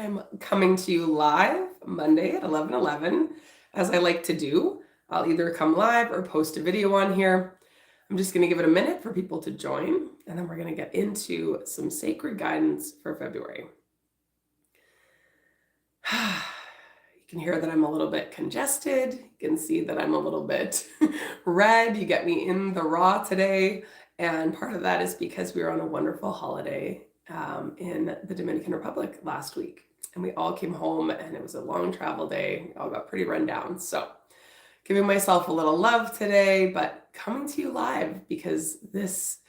I'm coming to you live Monday at 11:11, as I like to do. I'll either come live or post a video on here. I'm just going to give it a minute for people to join, and then we're going to get into some sacred guidance for February. You can hear that I'm a little bit congested. You can see that I'm a little bit red. You get me in the raw today. And part of that is because we were on a wonderful holiday in the Dominican Republic last week. And we all came home and it was a long travel day. We all got pretty run down. So giving myself a little love today, but coming to you live because this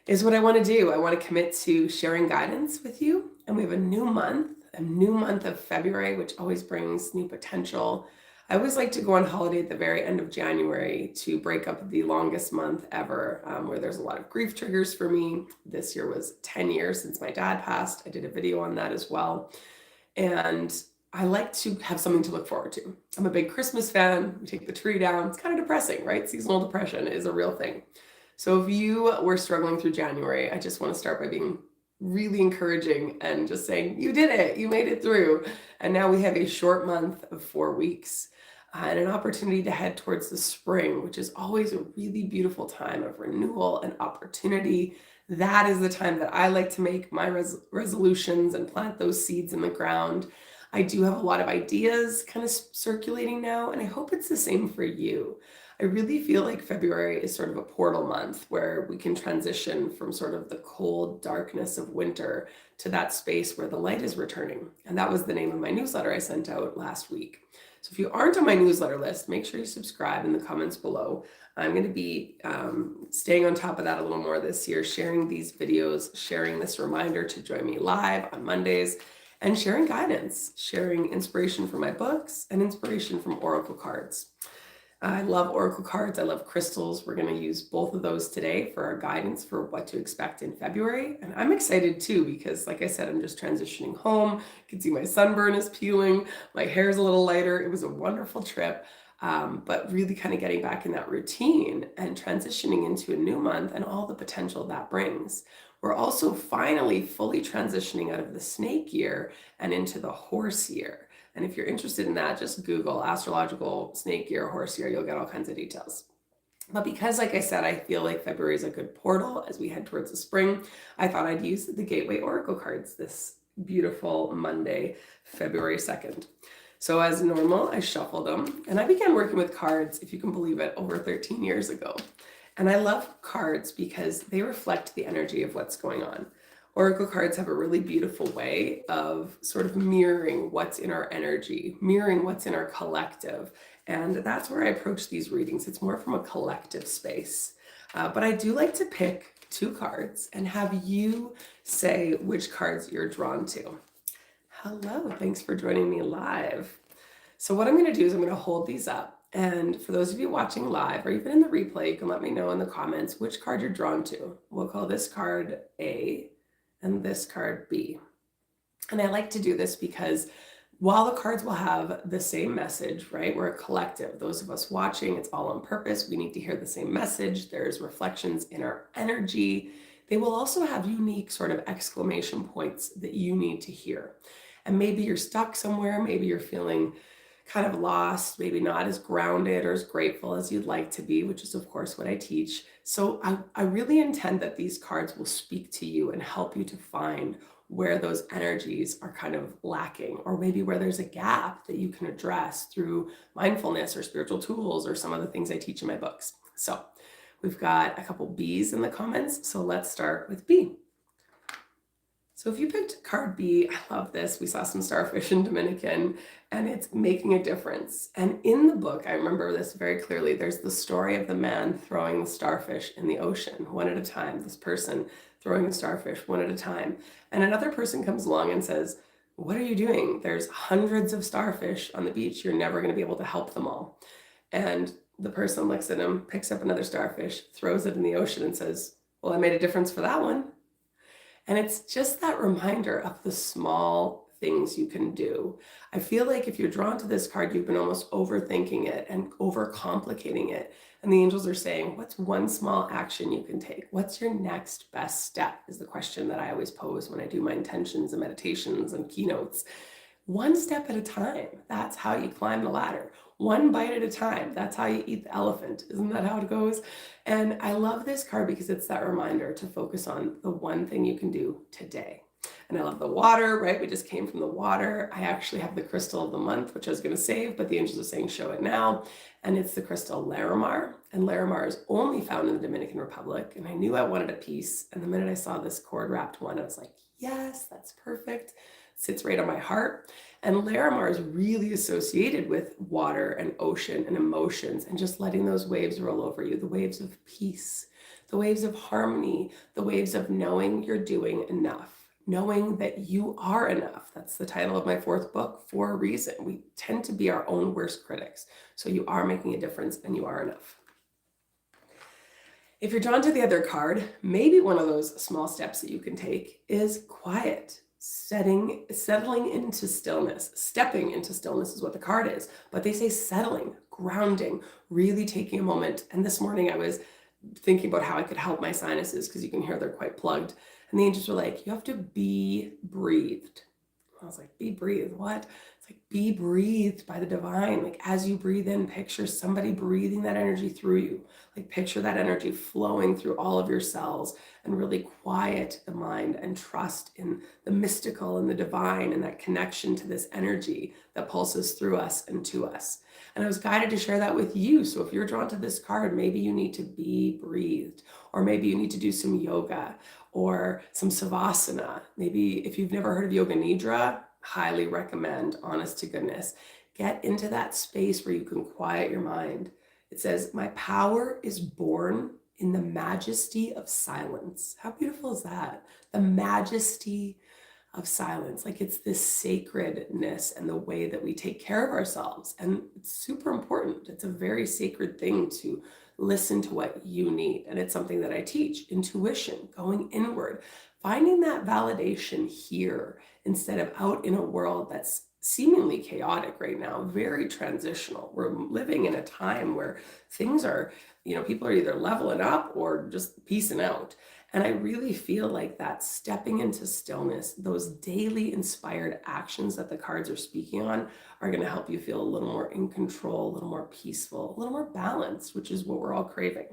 is what I want to do. I want to commit to sharing guidance with you. And we have a new month of February, which always brings new potential. I always like to go on holiday at the very end of January to break up the longest month ever, where there's a lot of grief triggers for me. This year was 10 years since my dad passed. I did a video on that as well. And I like to have something to look forward to. I'm a big Christmas fan. We take the tree down. It's kind of depressing, right? Seasonal depression is a real thing. So if you were struggling through January, I just want to start by being really encouraging and just saying, you did it, you made it through. And now we have a short month of 4 weeks and an opportunity to head towards the spring, which is always a really beautiful time of renewal and opportunity. That is the time that I like to make my resolutions and plant those seeds in the ground. I do have a lot of ideas kind of circulating now, and I hope it's the same for you. I really feel like February is sort of a portal month where we can transition from sort of the cold darkness of winter to that space where the light is returning. And that was the name of my newsletter I sent out last week. So if you aren't on my newsletter list, make sure you subscribe in the comments below. I'm going to be staying on top of that a little more this year, sharing these videos, sharing this reminder to join me live on Mondays, and sharing guidance, sharing inspiration from my books and inspiration from oracle cards. I love oracle cards. I love crystals. We're going to use both of those today for our guidance for what to expect in February. And I'm excited too, because like I said, I'm just transitioning home. You can see my sunburn is peeling. My hair is a little lighter. It was a wonderful trip, but really kind of getting back in that routine and transitioning into a new month and all the potential that brings. We're also finally fully transitioning out of the snake year and into the horse year. And if you're interested in that, just Google astrological snake year, horse year, you'll get all kinds of details. But because, like I said, I feel like February is a good portal as we head towards the spring, I thought I'd use the Gateway Oracle cards this beautiful Monday, February 2nd. So as normal, I shuffled them and I began working with cards, if you can believe it, over 13 years ago. And I love cards because they reflect the energy of what's going on. Oracle cards have a really beautiful way of sort of mirroring what's in our energy, mirroring what's in our collective. And that's where I approach these readings. It's more from a collective space. But I do like to pick 2 cards and have you say which cards you're drawn to. Hello, thanks for joining me live. So what I'm going to do is I'm going to hold these up. And for those of you watching live or even in the replay, you can let me know in the comments which card you're drawn to. We'll call this card A and this card B. And I like to do this because while the cards will have the same message, right? We're a collective. Those of us watching, it's all on purpose. We need to hear the same message. There's reflections in our energy. They will also have unique sort of exclamation points that you need to hear. And maybe you're stuck somewhere. Maybe you're feeling kind of lost, maybe not as grounded or as grateful as you'd like to be, which is of course what I teach. So I really intend that these cards will speak to you and help you to find where those energies are kind of lacking, or maybe where there's a gap that you can address through mindfulness or spiritual tools or some of the things I teach in my books. So we've got a couple B's in the comments. So let's start with B. So if you picked card B, I love this. We saw some starfish in Dominican and it's making a difference. And in the book, I remember this very clearly. There's the story of the man throwing the starfish in the ocean one at a time, this person throwing the starfish one at a time. And another person comes along and says, what are you doing? There's hundreds of starfish on the beach. You're never going to be able to help them all. And the person looks at him, picks up another starfish, throws it in the ocean and says, well, I made a difference for that one. And it's just that reminder of the small things you can do. I feel like if you're drawn to this card, you've been almost overthinking it and overcomplicating it. And the angels are saying, what's one small action you can take? What's your next best step? Is the question that I always pose when I do my intentions and meditations and keynotes. One step at a time. That's how you climb the ladder. One bite at a time. That's how you eat the elephant. Isn't that how it goes? And I love this card because it's that reminder to focus on the one thing you can do today. And I love the water, right? We just came from the water. I actually have the crystal of the month, which I was going to save, but the angels are saying show it now. And it's the crystal Larimar. And Larimar is only found in the Dominican Republic. And I knew I wanted a piece. And the minute I saw this cord wrapped one, I was like, yes, that's perfect. Sits right on my heart. And Larimar is really associated with water and ocean and emotions and just letting those waves roll over you, the waves of peace, the waves of harmony, the waves of knowing you're doing enough, knowing that you are enough. That's the title of my fourth book for a reason. We tend to be our own worst critics. So you are making a difference and you are enough. If you're drawn to the other card, maybe one of those small steps that you can take is quiet. Settling into stillness. Stepping into stillness is what the card is, but they say settling, grounding, really taking a moment. And this morning I was thinking about how I could help my sinuses because you can hear they're quite plugged. And the angels were like, you have to be breathed. I was like, be breathed, what? It's like, be breathed by the divine. Like as you breathe in, picture somebody breathing that energy through you. Like picture that energy flowing through all of your cells and really quiet the mind and trust in the mystical and the divine and that connection to this energy that pulses through us and to us. And I was guided to share that with you. So if you're drawn to this card, maybe you need to be breathed, or maybe you need to do some yoga or some savasana. Maybe if you've never heard of Yoga Nidra, highly recommend, honest to goodness. Get into that space where you can quiet your mind. It says, my power is born in the majesty of silence. How beautiful is that? The majesty of silence. Like it's this sacredness and the way that we take care of ourselves. And it's super important. It's a very sacred thing to listen to what you need. And it's something that I teach, intuition, going inward, finding that validation here instead of out in a world that's seemingly chaotic right now, very transitional. We're living in a time where things are, people are either leveling up or just peacing out. And I really feel like that stepping into stillness, those daily inspired actions that the cards are speaking on are going to help you feel a little more in control, a little more peaceful, a little more balanced, which is what we're all craving.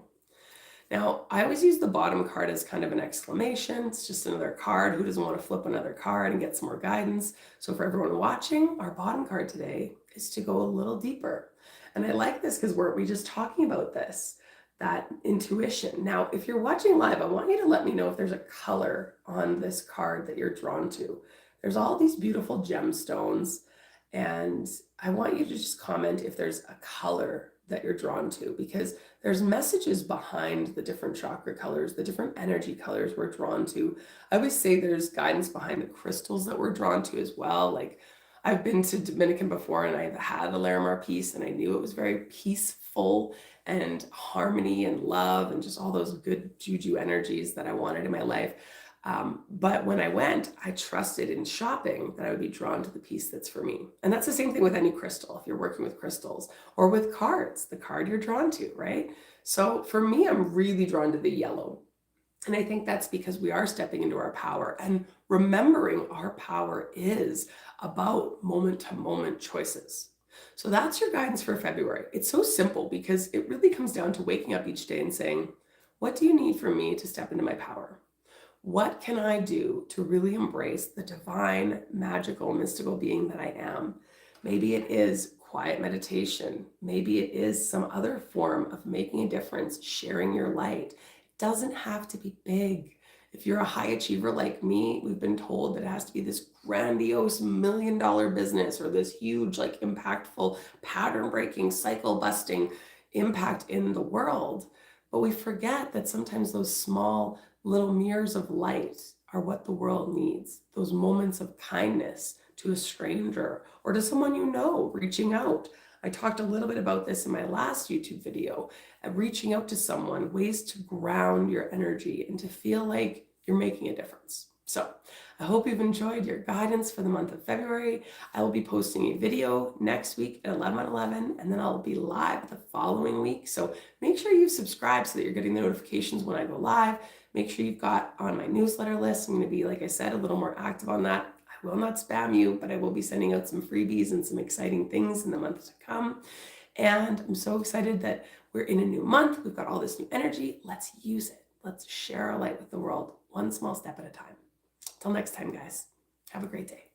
Now, I always use the bottom card as kind of an exclamation. It's just another card. Who doesn't want to flip another card and get some more guidance? So for everyone watching, our bottom card today is to go a little deeper. And I like this because we're just talking about this, that intuition. Now, if you're watching live, I want you to let me know if there's a color on this card that you're drawn to. There's all these beautiful gemstones, and I want you to just comment if there's a color that you're drawn to, because there's messages behind the different chakra colors, the different energy colors we're drawn to. I always say there's guidance behind the crystals that we're drawn to as well. Like I've been to Dominican before and I've had a Larimar piece and I knew it was very peaceful and harmony and love and just all those good juju energies that I wanted in my life. But when I went, I trusted in shopping that I would be drawn to the piece that's for me. And that's the same thing with any crystal. If you're working with crystals or with cards, the card you're drawn to, right? So for me, I'm really drawn to the yellow. And I think that's because we are stepping into our power and remembering our power is about moment to moment choices. So that's your guidance for February. It's so simple because it really comes down to waking up each day and saying, what do you need from me to step into my power? What can I do to really embrace the divine, magical, mystical being that I am? Maybe it is quiet meditation. Maybe it is some other form of making a difference, sharing your light. It doesn't have to be big. If you're a high achiever like me, we've been told that it has to be this grandiose $1 million business or this huge, impactful, pattern-breaking, cycle-busting impact in the world. But we forget that sometimes those small little mirrors of light are what the world needs. Those moments of kindness to a stranger or to someone you know, reaching out. I talked a little bit about this in my last YouTube video, reaching out to someone, ways to ground your energy and to feel like you're making a difference. So I hope you've enjoyed your guidance for the month of February. I will be posting a video next week at 11/11, and then I'll be live the following week. So make sure you've subscribed so that you're getting the notifications when I go live. Make sure you've got on my newsletter list. I'm going to be, like I said, a little more active on that. I will not spam you, but I will be sending out some freebies and some exciting things in the months to come. And I'm so excited that we're in a new month. We've got all this new energy. Let's use it. Let's share our light with the world, one small step at a time. Till next time, guys. Have a great day.